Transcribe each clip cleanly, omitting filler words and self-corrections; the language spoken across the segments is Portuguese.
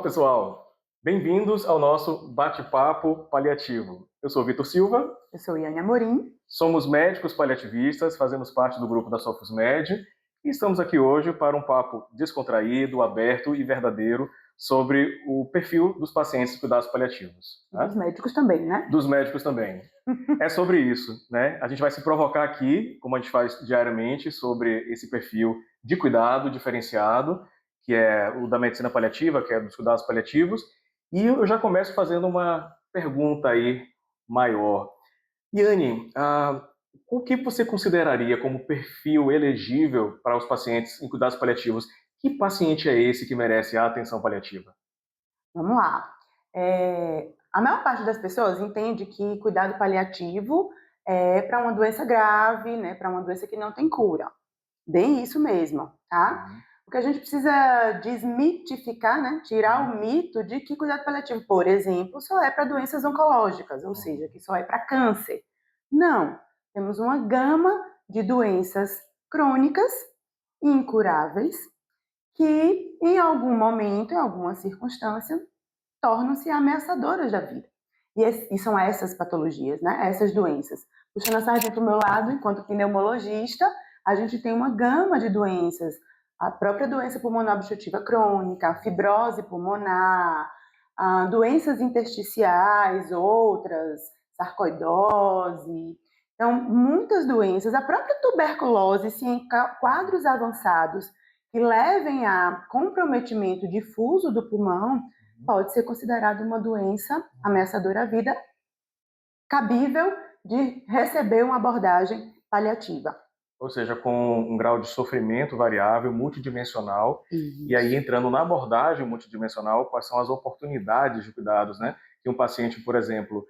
Pessoal, bem-vindos ao nosso bate-papo paliativo. Eu sou Vitor Silva. Eu sou Iane Amorim. Somos médicos paliativistas, fazemos parte do grupo da Sofosmed e estamos aqui hoje para um papo descontraído, aberto e verdadeiro sobre o perfil dos pacientes de cuidados paliativos. Né? Dos médicos também, né? Dos médicos também. É sobre isso, né? A gente vai se provocar aqui, como a gente faz diariamente, sobre esse perfil de cuidado diferenciado, que é o da medicina paliativa, que é dos cuidados paliativos, e eu já começo fazendo uma pergunta aí maior. Iane, o que você consideraria como perfil elegível para os pacientes em cuidados paliativos? Que paciente é esse que merece a atenção paliativa? Vamos lá. A maior parte das pessoas entende que cuidado paliativo é para uma doença grave, né, para uma doença que não tem cura. Bem isso mesmo, tá? Porque a gente precisa desmitificar, né, tirar o mito de que cuidado paliativo, por exemplo, só é para doenças oncológicas, ou seja, que só é para câncer. Não, temos uma gama de doenças crônicas, incuráveis, que em algum momento, em alguma circunstância, tornam-se ameaçadoras da vida. E são essas patologias, né? Essas doenças. Puxando a sardinha para o meu lado, enquanto pneumologista, a gente tem uma gama de doenças. A própria doença pulmonar obstrutiva crônica, a fibrose pulmonar, doenças intersticiais, outras, sarcoidose. Então, muitas doenças, a própria tuberculose, se em quadros avançados que levem a comprometimento difuso do pulmão, pode ser considerada uma doença ameaçadora à vida, cabível de receber uma abordagem paliativa. Ou seja, com um grau de sofrimento variável, multidimensional, e aí entrando na abordagem multidimensional, quais são as oportunidades de cuidados, né? Que um paciente, por exemplo,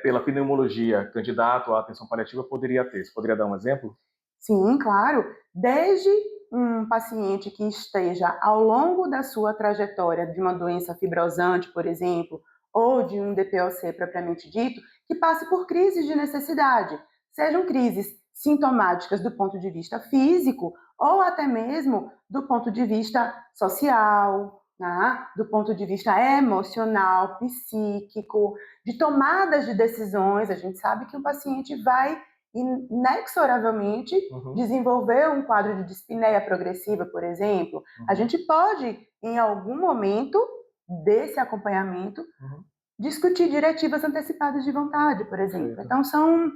pela pneumologia, candidato à atenção paliativa, poderia ter. Você poderia dar um exemplo? Sim, claro. Desde um paciente que esteja ao longo da sua trajetória de uma doença fibrosante, por exemplo, ou de um DPOC propriamente dito, que passe por crises de necessidade, sejam crises sintomáticas do ponto de vista físico ou até mesmo do ponto de vista social, né? Do ponto de vista emocional, psíquico, de tomadas de decisões. A gente sabe que o paciente vai inexoravelmente desenvolver um quadro de dispneia progressiva, por exemplo. A gente pode, em algum momento desse acompanhamento, discutir diretivas antecipadas de vontade, por exemplo. Então, são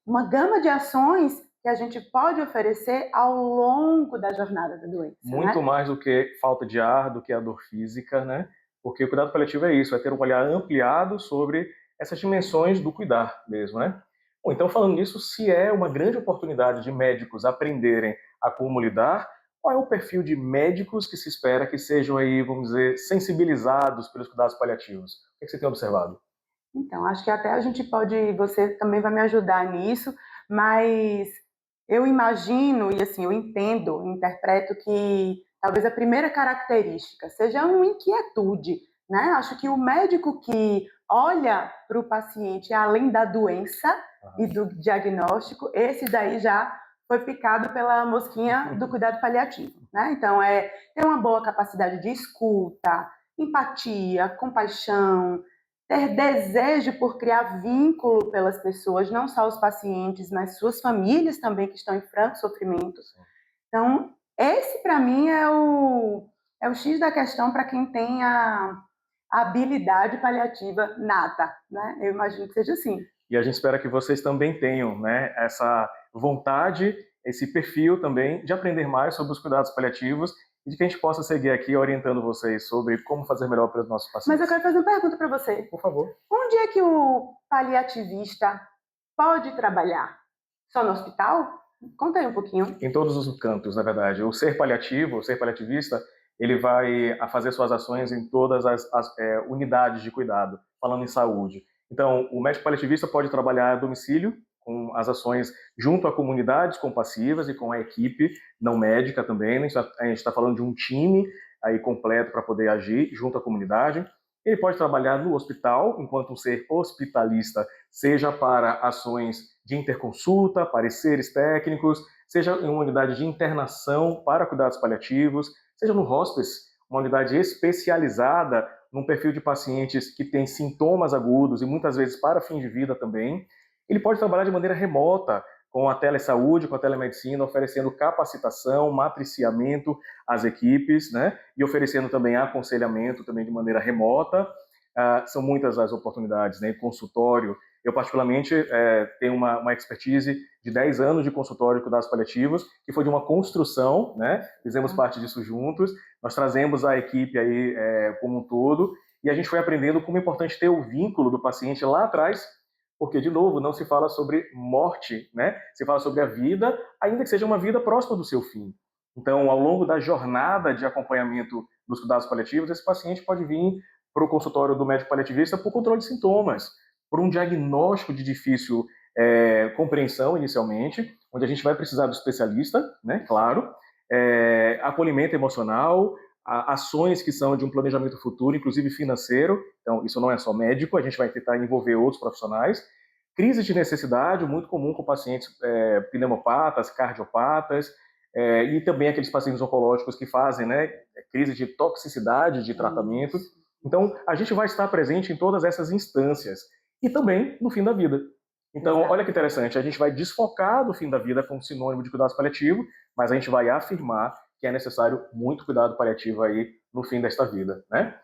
uma gama de ações que a gente pode oferecer ao longo da jornada da doença. Muito, né? Mais do que falta de ar, do que a dor física, né? Porque o cuidado paliativo é isso, é ter um olhar ampliado sobre essas dimensões do cuidar mesmo, né? Bom, então, falando nisso, se é uma grande oportunidade de médicos aprenderem a como lidar, qual é o perfil de médicos que se espera que sejam aí, vamos dizer, sensibilizados pelos cuidados paliativos? O que você tem observado? Então, acho que até a gente pode, você também vai me ajudar nisso, mas eu imagino, e assim, eu entendo, interpreto que talvez a primeira característica seja uma inquietude, né? Acho que o médico que olha para o paciente além da doença e do diagnóstico, esse daí já foi picado pela mosquinha do cuidado paliativo, né? Então, ter uma boa capacidade de escuta, empatia, compaixão, ter desejo por criar vínculo pelas pessoas, não só os pacientes, mas suas famílias também que estão em franco sofrimento. Então, esse para mim é o X da questão para quem tem a habilidade paliativa nata, né? Eu imagino que seja assim. E a gente espera que vocês também tenham, né, essa vontade, esse perfil também de aprender mais sobre os cuidados paliativos e de que a gente possa seguir aqui orientando vocês sobre como fazer melhor para os nossos pacientes. Mas eu quero fazer uma pergunta para você. Por favor. Onde é que o paliativista pode trabalhar? Só no hospital? Conta aí um pouquinho. Em todos os cantos, na verdade. O ser paliativo, o ser paliativista, ele vai fazer suas ações em todas as unidades de cuidado, falando em saúde. Então, o médico paliativista pode trabalhar a domicílio, com as ações junto a comunidades compassivas e com a equipe não médica também. Né? A gente está falando de um time aí completo para poder agir junto à comunidade. Ele pode trabalhar no hospital, enquanto um ser hospitalista, seja para ações de interconsulta, pareceres técnicos, seja em uma unidade de internação para cuidados paliativos, seja no hospice, uma unidade especializada num perfil de pacientes que têm sintomas agudos e muitas vezes para fim de vida também. Ele pode trabalhar de maneira remota, com a telesaúde, com a telemedicina, oferecendo capacitação, matriciamento às equipes, né? E oferecendo também aconselhamento também de maneira remota. São muitas as oportunidades, né? Consultório. Eu, particularmente, tenho uma expertise de 10 anos de consultório de cuidados paliativos, que foi de uma construção, né? Fizemos parte disso juntos. Nós trazemos a equipe aí como um todo, e a gente foi aprendendo como é importante ter o vínculo do paciente lá atrás, porque, de novo, não se fala sobre morte, né? Se fala sobre a vida, ainda que seja uma vida próxima do seu fim. Então, ao longo da jornada de acompanhamento dos cuidados paliativos, esse paciente pode vir para o consultório do médico paliativista por controle de sintomas, por um diagnóstico de difícil compreensão inicialmente, onde a gente vai precisar do especialista, né? Claro, acolhimento emocional, ações que são de um planejamento futuro, inclusive financeiro. Então, isso não é só médico, a gente vai tentar envolver outros profissionais. Crise de necessidade, muito comum com pacientes pneumopatas, cardiopatas, e também aqueles pacientes oncológicos que fazem, né, crise de toxicidade de tratamento. Então, a gente vai estar presente em todas essas instâncias. E também no fim da vida. Então, olha que interessante, a gente vai desfocar do fim da vida como sinônimo de cuidados paliativos, mas a gente vai afirmar que é necessário muito cuidado paliativo aí no fim desta vida, né?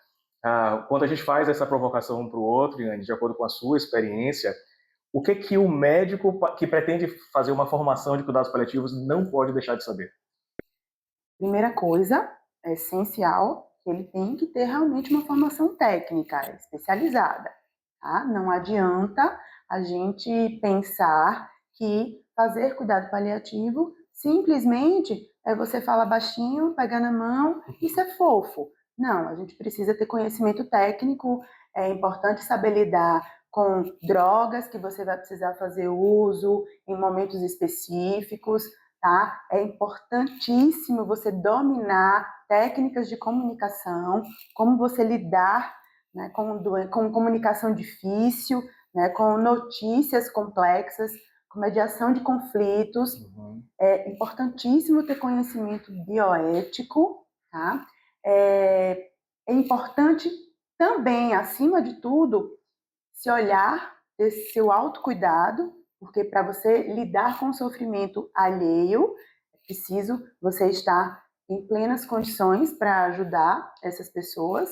Quando a gente faz essa provocação um para o outro, Yane, de acordo com a sua experiência, o que o médico que pretende fazer uma formação de cuidados paliativos não pode deixar de saber? Primeira coisa, é essencial, que ele tem que ter realmente uma formação técnica, especializada. Tá? Não adianta a gente pensar que fazer cuidado paliativo simplesmente é você falar baixinho, pegar na mão e ser fofo. Não, a gente precisa ter conhecimento técnico, é importante saber lidar com drogas que você vai precisar fazer uso em momentos específicos, tá? É importantíssimo você dominar técnicas de comunicação, como você lidar, né, com comunicação difícil, né, com notícias complexas, com mediação de conflitos. É importantíssimo ter conhecimento bioético, tá? É importante também, acima de tudo, se olhar, ter seu autocuidado, porque para você lidar com o sofrimento alheio, é preciso você estar em plenas condições para ajudar essas pessoas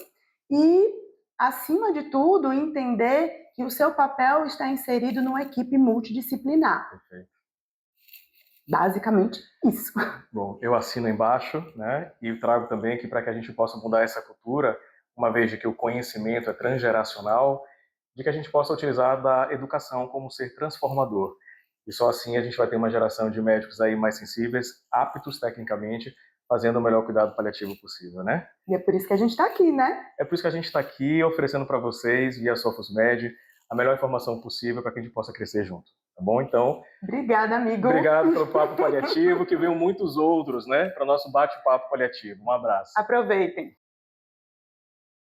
e, acima de tudo, entender que o seu papel está inserido numa equipe multidisciplinar. Perfeito. Basicamente isso. Bom, eu assino embaixo, né? E trago também que para que a gente possa mudar essa cultura, uma vez de que o conhecimento é transgeracional, de que a gente possa utilizar da educação como ser transformador. E só assim a gente vai ter uma geração de médicos aí mais sensíveis, aptos tecnicamente, fazendo o melhor cuidado paliativo possível, né? E é por isso que a gente está aqui, né? É por isso que a gente está aqui oferecendo para vocês, via SofosMed, a melhor informação possível para que a gente possa crescer junto. Tá bom? Então, obrigada, amigo. Obrigado pelo papo paliativo, que venham muitos outros, né, para o nosso bate-papo paliativo. Um abraço. Aproveitem.